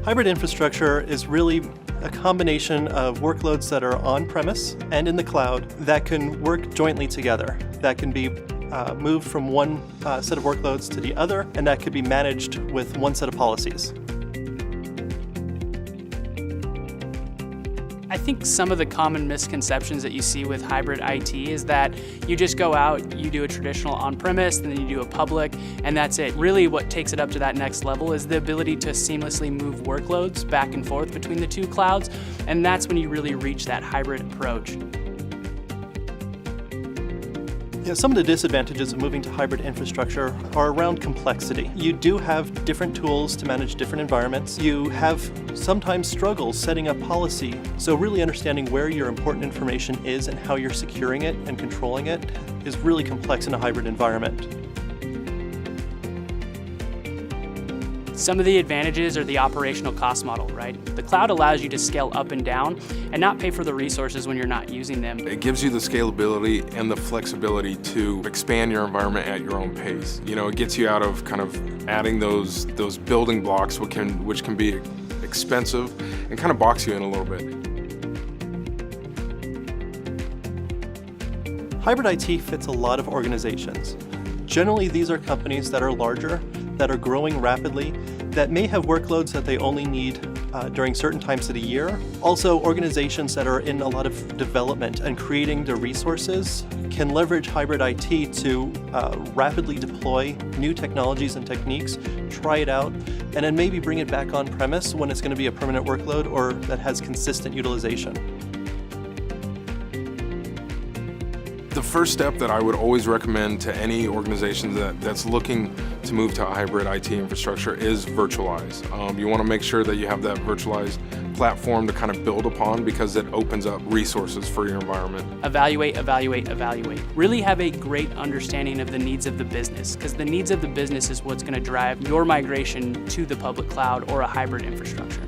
Hybrid infrastructure is really a combination of workloads that are on-premise and in the cloud that can work jointly together, that can be moved from one set of workloads to the other, and that could be managed with one set of policies. I think some of the common misconceptions that you see with hybrid IT is that you just go out, you do a traditional on-premise, then you do a public, and that's it. Really what takes it up to that next level is the ability to seamlessly move workloads back and forth between the two clouds, and that's when you really reach that hybrid approach. Yeah, some of the disadvantages of moving to hybrid infrastructure are around complexity. You do have different tools to manage different environments. You have sometimes struggles setting up policy. So really understanding where your important information is and how you're securing it and controlling it is really complex in a hybrid environment. Some of the advantages are the operational cost model, right? The cloud allows you to scale up and down and not pay for the resources when you're not using them. It gives you the scalability and the flexibility to expand your environment at your own pace. You know, it gets you out of kind of adding those building blocks which can be expensive and kind of box you in a little bit. Hybrid IT fits a lot of organizations. Generally, these are companies that are larger, that are growing rapidly, that may have workloads that they only need during certain times of the year. Also, organizations that are in a lot of development and creating the resources can leverage hybrid IT to rapidly deploy new technologies and techniques, try it out, and then maybe bring it back on premise when it's going to be a permanent workload or that has consistent utilization. The first step that I would always recommend to any organization that's looking to move to a hybrid IT infrastructure is virtualize. You want to make sure that you have that virtualized platform to kind of build upon because it opens up resources for your environment. Evaluate, evaluate, evaluate. Really have a great understanding of the needs of the business, because the needs of the business is what's going to drive your migration to the public cloud or a hybrid infrastructure.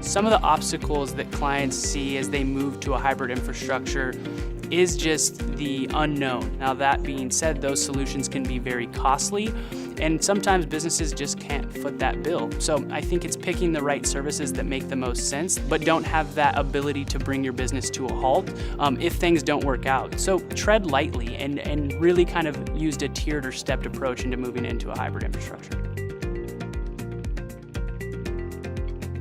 Some of the obstacles that clients see as they move to a hybrid infrastructure is just the unknown. Now, that being said, those solutions can be very costly, and sometimes businesses just can't foot that bill. So I think it's picking the right services that make the most sense, but don't have that ability to bring your business to a halt if things don't work out. So tread lightly and really kind of used a tiered or stepped approach into moving into a hybrid infrastructure.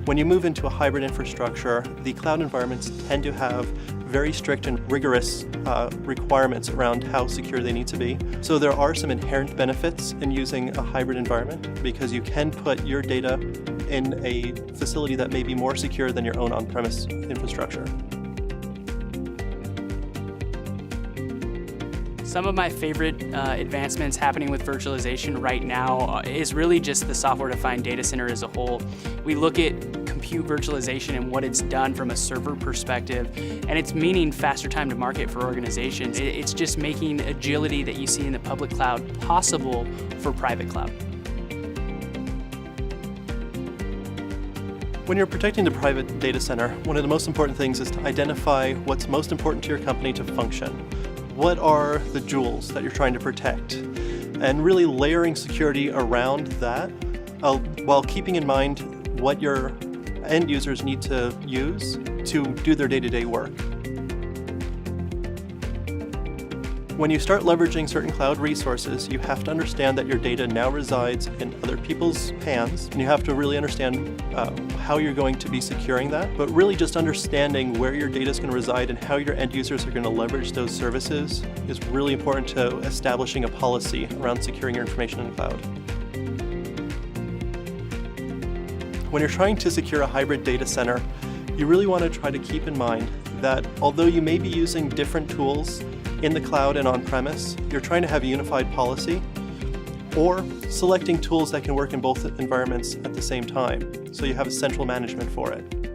When you move into a hybrid infrastructure, the cloud environments tend to have very strict and rigorous requirements around how secure they need to be. So there are some inherent benefits in using a hybrid environment because you can put your data in a facility that may be more secure than your own on-premise infrastructure. Some of my favorite advancements happening with virtualization right now is really just the software-defined data center as a whole. We look at compute virtualization and what it's done from a server perspective, and it's meaning faster time to market for organizations. It's just making agility that you see in the public cloud possible for private cloud. When you're protecting the private data center, one of the most important things is to identify what's most important to your company to function. What are the jewels that you're trying to protect? And really layering security around that while keeping in mind what your end users need to use to do their day-to-day work. When you start leveraging certain cloud resources, you have to understand that your data now resides in other people's hands, and you have to really understand how you're going to be securing that. But really just understanding where your data is going to reside and how your end users are going to leverage those services is really important to establishing a policy around securing your information in the cloud. When you're trying to secure a hybrid data center, you really want to try to keep in mind that although you may be using different tools in the cloud and on-premise, you're trying to have a unified policy, or selecting tools that can work in both environments at the same time, so you have a central management for it.